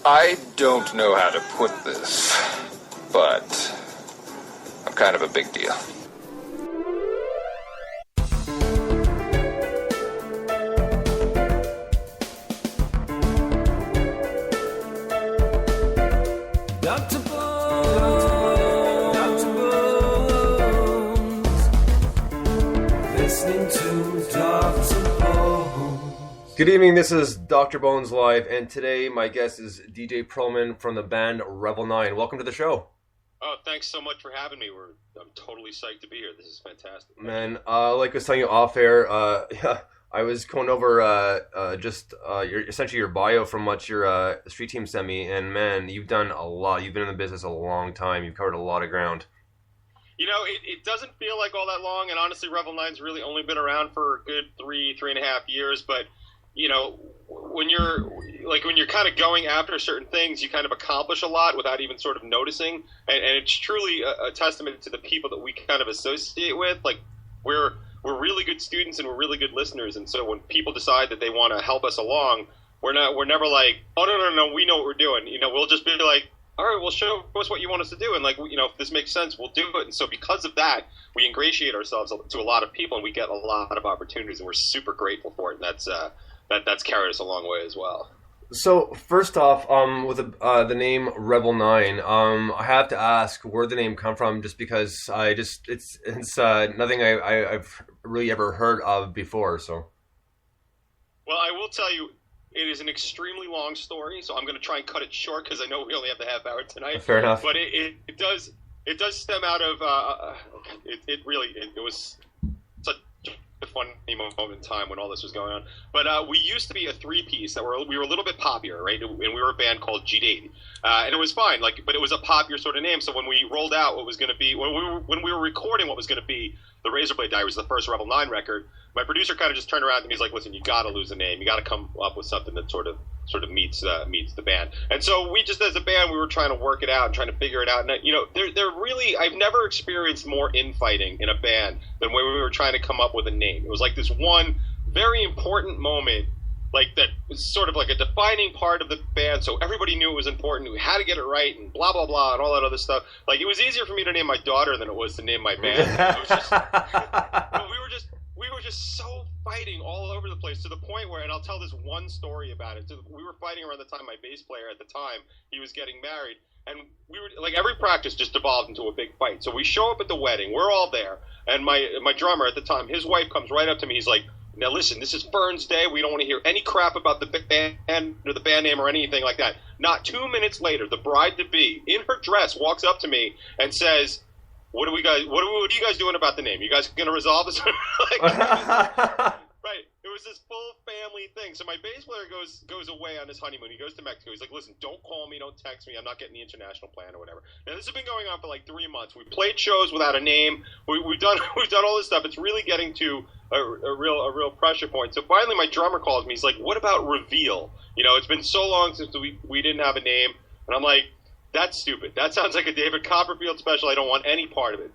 I don't know how to put this, but I'm kind of a big deal. Dr. Bones, listening to Dr. Bones. Good evening, this is Dr. Bones Live, and today my guest is DJ Perlman from the band Revel 9. Welcome to the show. Oh, thanks so much for having me. I'm totally psyched to be here. This is fantastic. Man, like I was telling you off air, I was going over essentially your bio from what your street team sent me, and man, you've done a lot. You've been in the business a long time. You've covered a lot of ground. You know, it doesn't feel like all that long, and honestly, Revel 9's really only been around for a good three and a half years, but you know, when you're kind of going after certain things, you kind of accomplish a lot without even sort of noticing, and it's truly a testament to the people that we kind of associate with. Like, we're really good students and we're really good listeners, and so when people decide that they want to help us along, we're never like, oh no, we know what we're doing. You know, we'll just be like, all right, well, show us what you want us to do, and like, you know, if this makes sense, we'll do it. And so because of that, we ingratiate ourselves to a lot of people, and we get a lot of opportunities, and we're super grateful for it. And that's carried us a long way as well. So first off, with the name Revel 9, I have to ask where the name come from, just because it's nothing I've really ever heard of before. So, well, I will tell you, it is an extremely long story, so I'm going to try and cut it short because I know we only have the half hour tonight. Fair enough. But it does stem out of it was such a funny moment in time when all this was going on. But we used to be a three-piece we were a little bit poppier, right? And we were a band called G-Dayton. And it was fine, but it was a poppier sort of name. So when we rolled out what was going to be, when we were recording what was going to be the Razorblade Diaries, the first Revel 9 record, my producer kind of just turned around to me. He's like, "Listen, you got to lose a name. You got to come up with something that sort of meets the band." And so we just, as a band, we were trying to work it out and trying to figure it out. And you know, they're really, I've never experienced more infighting in a band than when we were trying to come up with a name. It was like this one very important moment, like that was sort of like a defining part of the band. So everybody knew it was important. We had to get it right, and blah blah blah, and all that other stuff. Like, it was easier for me to name my daughter than it was to name my band. It was just, we were just so fighting all over the place, to the point where, and I'll tell this one story about it. We were fighting around the time my bass player at the time, he was getting married, and we were like, every practice just devolved into a big fight. So we show up at the wedding, we're all there, and my drummer at the time, his wife comes right up to me. He's like, "Now listen, this is Fern's Day. We don't want to hear any crap about the band or the band name or anything like that." Not 2 minutes later, the bride-to-be, in her dress, walks up to me and says, What are you guys doing about the name? You guys going to resolve this? Right. It was this full family thing. So my bass player goes away on his honeymoon. He goes to Mexico. He's like, "Listen, don't call me, don't text me. I'm not getting the international plan or whatever." Now, this has been going on for like 3 months. We played shows without a name. We've done all this stuff. It's really getting to a real pressure point. So finally, my drummer calls me. He's like, "What about Reveal? You know, it's been so long since we didn't have a name." And I'm like, "That's stupid. That sounds like a David Copperfield special. I don't want any part of it."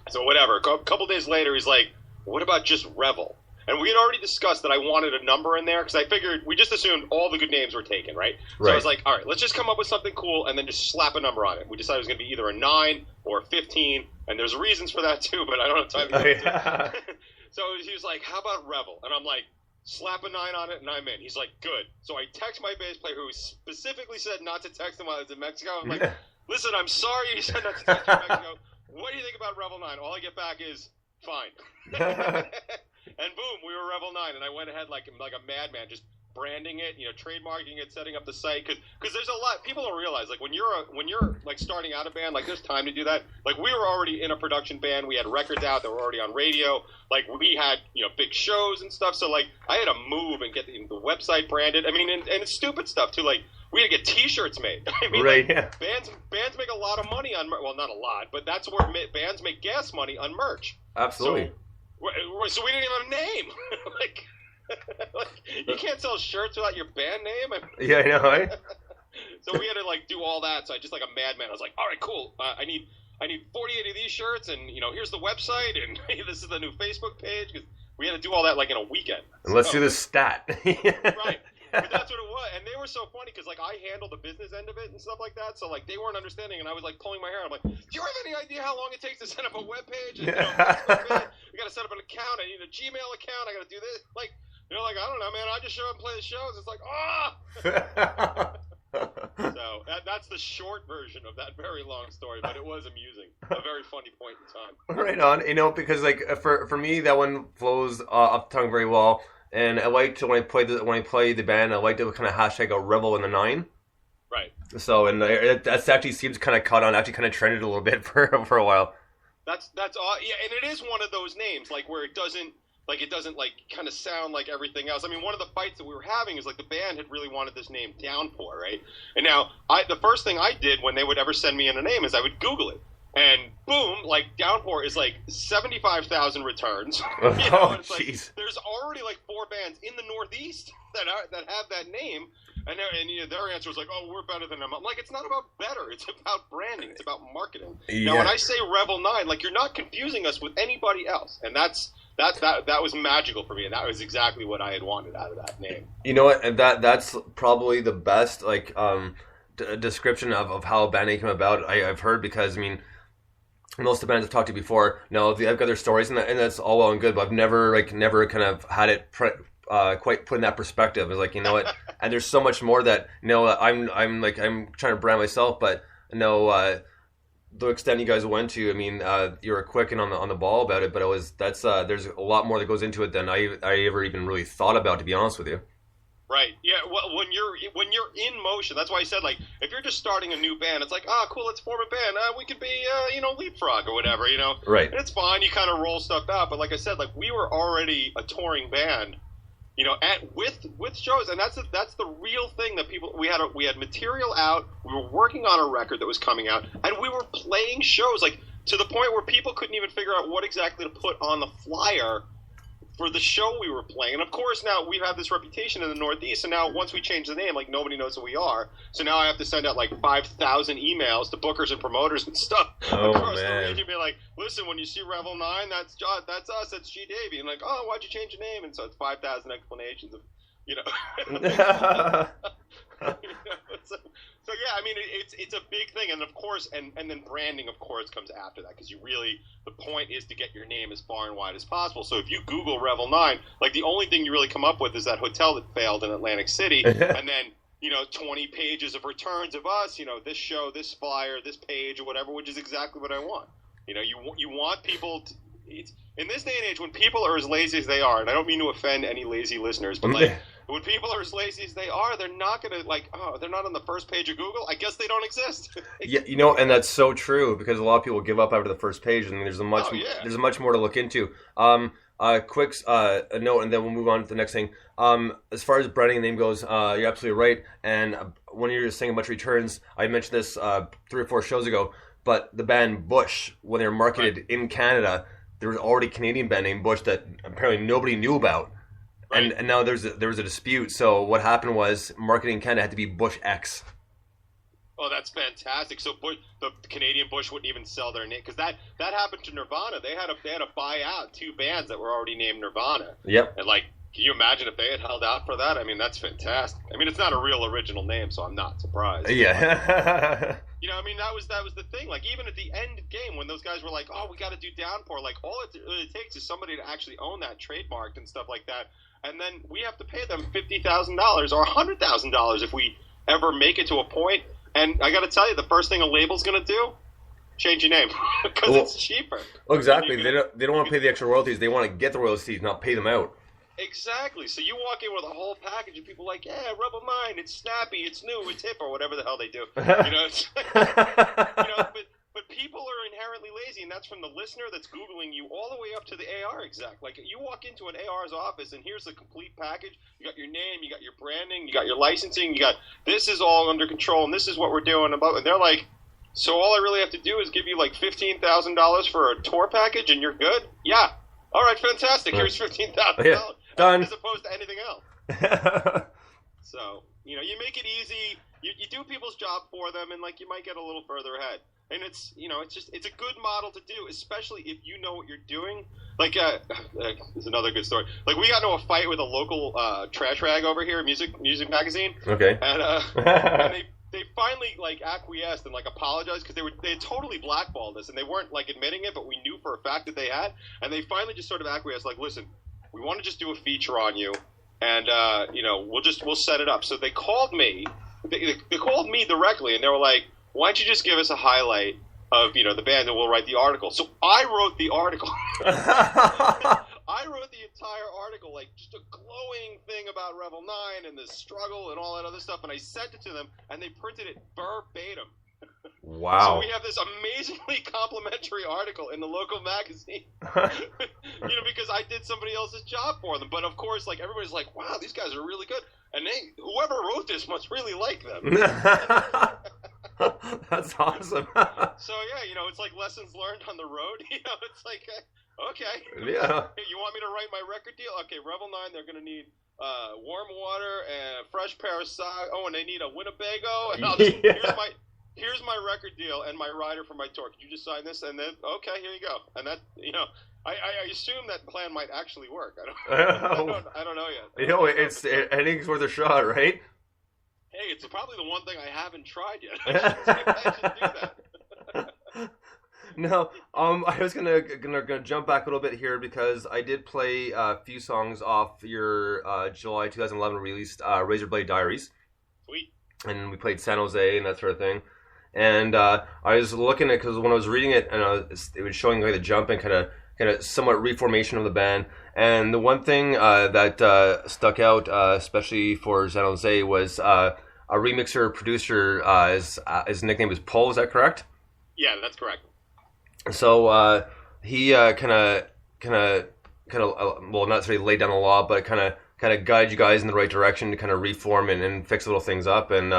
So whatever. A couple days later, he's like, "What about just Revel?" And we had already discussed that I wanted a number in there, because I figured, we just assumed all the good names were taken, right? So I was like, all right, let's just come up with something cool and then just slap a number on it. We decided it was going to be either a 9 or a 15, and there's reasons for that too, but I don't have time to get into it. So he was like, "How about Revel?" And I'm like, slap a 9 on it and I'm in. He's like, "Good." So I text my bass player, who specifically said not to text him while I was in Mexico. I'm like, "Listen, I'm sorry you said not to text me in Mexico. What do you think about Revel 9? All I get back is, fine." And boom, we were Revel 9, and I went ahead like a madman, just branding it, you know, trademarking it, setting up the site, because there's a lot people don't realize, like, when you're like starting out a band, like, there's time to do that. Like, we were already in a production band, we had records out that were already on radio, like, we had, you know, big shows and stuff. So like, I had to move and get the website branded. I mean, and it's stupid stuff too. Like, we had to get T-shirts made. I mean, right, like, yeah. Bands make a lot of money on, well, not a lot, but that's where bands make gas money on merch. Absolutely. So we didn't even have a name. like, you can't sell shirts without your band name. Yeah, I know, right? So we had to like do all that. So I just, like a madman, I was like, "All right, cool. I need 48 of these shirts, and you know, here's the website, and this is the new Facebook page." Because we had to do all that like in a weekend. And let's do this stat. Right. But that's what it was. And they were so funny because like I handled the business end of it and stuff like that. So like they weren't understanding, and I was like pulling my hair. I'm like, do you have any idea how long it takes to set up a web page? And, we got to set up an account. I need a Gmail account. I got to do this. Like they're like, I don't know, man. I just show up and play the shows. It's like, So that's the short version of that very long story, but it was amusing. A very funny point in time. Right on. You know, because like for me, that one flows off the tongue very well, and I like to when I play the band, I like to kind of hashtag a Revel in the 9. Right. So and that actually seems kind of caught on, actually kind of trended a little bit for a while. That's all. Yeah, and it is one of those names like where it doesn't kind of sound like everything else. I mean, one of the fights that we were having is like the band had really wanted this name Downpour, right? And now the first thing I did when they would ever send me in a name is I would Google it. And boom, like Downpour is like 75,000 returns. Jeez. Like, there's already like 4 bands in the Northeast that have that name. And their answer was like, oh, we're better than them. I'm like, it's not about better. It's about branding. It's about marketing. Yeah. Now, when I say Revel 9, like you're not confusing us with anybody else. And that was magical for me, and that was exactly what I had wanted out of that name. You know what? And that's probably the best like description of how a band name came about. I've heard, because I mean, most of the bands I've talked to before, no, I've got their stories, and that's all well and good, but I've never kind of had it quite put in that perspective. It's like, you know what? And there's so much more that, you know, I'm trying to brand myself, but no. The extent you guys went to, I mean, you were quick and on the ball about it, but there's a lot more that goes into it than I ever even really thought about, to be honest with you. Right. Yeah. Well, when you're in motion, that's why I said, like, if you're just starting a new band, it's like, cool, let's form a band. We could be, Leapfrog or whatever, you know. Right. And it's fine. You kind of roll stuff out, but like I said, like we were already a touring band, you know, with shows, and that's the real thing that we had material out. We were working on a record that was coming out, and we were playing shows, like to the point where people couldn't even figure out what exactly to put on the flyer for the show we were playing. And of course, now we have this reputation in the Northeast, and now once we change the name, like nobody knows who we are. So now I have to send out like 5,000 emails to bookers and promoters and stuff across the region, be like, listen, when you see Revel 9, that's us, that's G Davey, and like, oh, why'd you change your name? And so it's 5,000 explanations of, you know. So yeah, I mean, it's a big thing, and of course, and then branding, of course, comes after that, because the point is to get your name as far and wide as possible. So if you Google Revel 9, like the only thing you really come up with is that hotel that failed in Atlantic City, and then 20 pages of returns of us, this show, this flyer, this page, or whatever, which is exactly what I want. You want people to. In this day and age, when people are as lazy as they are, and I don't mean to offend any lazy listeners, but like when people are as lazy as they are, they're not going to they're not on the first page of Google. I guess they don't exist. Yeah, and that's so true, because a lot of people give up after the first page, and there's much more to look into. Quick note, and then we'll move on to the next thing. As far as branding the name goes, you're absolutely right. And when you're saying a bunch of returns, I mentioned this 3 or 4 shows ago, but the band Bush, when they were marketed in Canada, there was already a Canadian band named Bush that apparently nobody knew about. Right. And now there was a dispute. So what happened was marketing in Canada had to be Bush X. Oh, that's fantastic. So the Canadian Bush wouldn't even sell their name, because that happened to Nirvana. They had to buy out 2 bands that were already named Nirvana. Yep. And like, can you imagine if they had held out for that? I mean, that's fantastic. I mean, it's not a real original name, so I'm not surprised. Yeah. I mean, that was the thing. Like, even at the end game, when those guys were like, "Oh, we got to do Downpour," like all it really takes is somebody to actually own that trademark and stuff like that, and then we have to pay them $50,000 or $100,000 if we ever make it to a point. And I got to tell you, the first thing a label's going to do, change your name, because it's cheaper. Well, exactly. They don't want to pay the extra royalties. They want to get the royalties, not pay them out. Exactly. So you walk in with a whole package of people like, yeah, Revel 9, it's snappy, it's new, it's hip, or whatever the hell they do. It's but people are inherently lazy, and that's from the listener that's Googling you all the way up to the AR exec. Like, you walk into an AR's office, and here's the complete package. You got your name, you got your branding, you got your licensing, you got this is all under control, and this is what we're doing. And they're like, so all I really have to do is give you like $15,000 for a tour package, and you're good? Yeah. All right, fantastic. Here's $15,000. Yeah. Done. As opposed to anything else. So, you know, you make it easy. You do people's job for them, and like you might get a little further ahead. And it's, you know, it's a good model to do, especially if you know what you're doing. Like, it's another good story. Like, we got into a fight with a local trash rag over here, music magazine. Okay. And, and they finally like acquiesced and like apologized because they had totally blackballed us and they weren't like admitting it, but we knew for a fact that they had. And they finally just sort of acquiesced, like, listen, we want to just do a feature on you, and you know, we'll set it up. So they called me. They called me directly, and they were like, why don't you just give us a highlight of, you know, the band, and we'll write the article. So I wrote the article. I wrote the entire article, like just a glowing thing about Revel 9 and the struggle and all that other stuff, and I sent it to them, and they printed it verbatim. Wow. So we have this amazingly complimentary article in the local magazine, you know, because I did somebody else's job for them. But of course, like, everybody's like, wow, these guys are really good. And whoever wrote this must really like them. That's awesome. So yeah, you know, it's like lessons learned on the road. You know, it's like, okay, Yeah. Hey, you want me to write my record deal? Okay, Revel 9, they're gonna need warm water and a fresh pair of socks. Oh, and they need a Winnebago. And I'll just, here's my record deal and my rider for my tour. Could you just sign this? And then, okay, here you go. And that, you know, I assume that plan might actually work. I don't know yet. You know, I think it's worth a shot, right? Hey, it's probably the one thing I haven't tried yet. I should do that. No, I was gonna jump back a little bit here because I did play a few songs off your July 2011 released Razorblade Diaries. Sweet. And we played San Jose and that sort of thing. And I was looking at, because when I was reading it, and it was showing like the jump and kind of somewhat reformation of the band. And the one thing that stuck out, especially for San Jose, was a remixer producer. His nickname was Paul. Is that correct? Yeah, that's correct. So he kind of well, not necessarily laid down the law, but kind of guide you guys in the right direction to kind of reform and fix little things up. And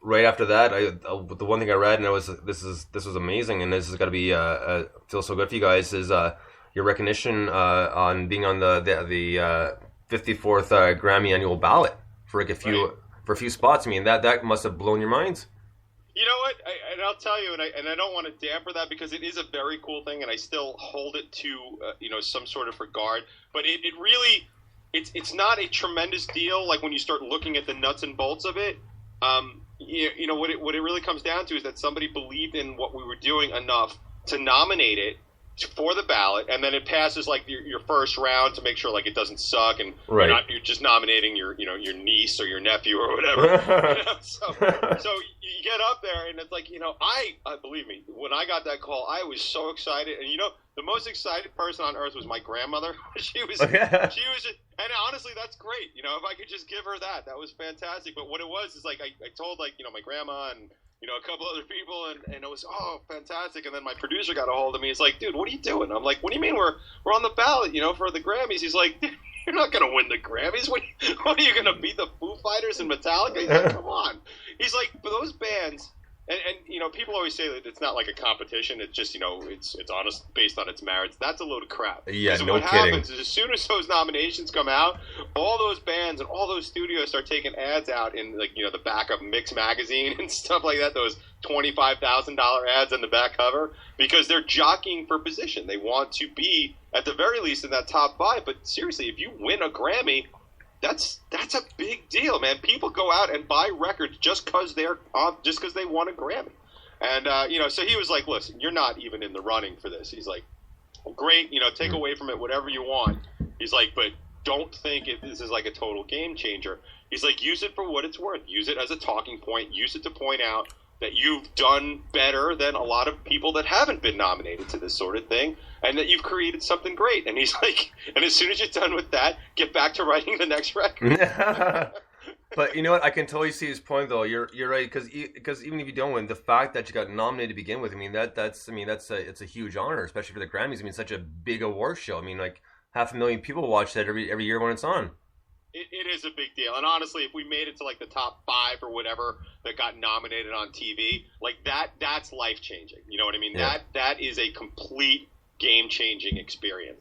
right after that, the one thing I read, and this was amazing, and this is got to be feels so good for you guys, is your recognition on being on the 54th Grammy annual ballot for like a few spots. I mean, that must have blown your minds. You know what? And I'll tell you, and I don't want to damper that because it is a very cool thing, and I still hold it to you know, some sort of regard. But it really, it's not a tremendous deal. Like when you start looking at the nuts and bolts of it, you know what it really comes down to is that somebody believed in what we were doing enough to nominate it for the ballot, and then it passes like your first round to make sure like it doesn't suck, and right. you're just nominating your niece or your nephew or whatever. You know? So you get up there and it's like, you know, I believe me, when I got that call, I was so excited, and you know, the most excited person on earth was my grandmother. she was just, and honestly, that's great. You know, if I could just give her that was fantastic. But what it was is like I told, like, you know, my grandma and, you know, a couple other people, and it was, oh, fantastic. And then my producer got a hold of me. He's like, dude, what are you doing? I'm like, what do you mean we're on the ballot, you know, for the Grammys? He's like, you're not going to win the Grammys. What are you going to beat the Foo Fighters and Metallica? He's like, come on. He's like, for those bands, and you know, people always say that it's not like a competition. It's just, you know, it's honest, based on its merits. That's a load of crap. Yeah, no what kidding. happens is as soon as those nominations come out, all those bands and all those studios start taking ads out in, like, you know, the back of Mix magazine and stuff like that. Those $25,000 ads on the back cover, because they're jockeying for position. They want to be at the very least in that top 5. But seriously, if you win a Grammy, that's a big deal, man. People go out and buy records just because they won a Grammy. And you know, so he was like, listen, you're not even in the running for this. He's like, great, you know, take away from it whatever you want. He's like, but don't think this is like a total game changer. He's like, use it for what it's worth. Use it as a talking point. Use it to point out that you've done better than a lot of people that haven't been nominated to this sort of thing, and that you've created something great. And he's like, and as soon as you're done with that, get back to writing the next record. But you know what? I can totally see his point, though. You're right, because even if you don't win, the fact that you got nominated to begin with, I mean, it's a huge honor, especially for the Grammys. I mean, such a big award show. I mean, like 500,000 people watch that every year when it's on. It is a big deal. And honestly, if we made it to like the top 5 or whatever that got nominated on TV, like that's life-changing. You know what I mean? Yeah. That is a complete game-changing experience.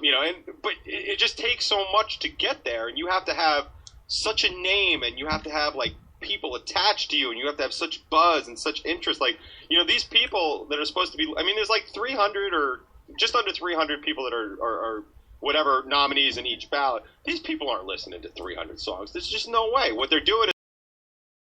You know, but it just takes so much to get there, and you have to have such a name, and you have to have like people attached to you, and you have to have such buzz and such interest. Like, you know, these people that are supposed to be, I mean, there's like 300 or just under 300 people that are whatever nominees in each ballot. These people aren't listening to 300 songs. There's just no way. What they're doing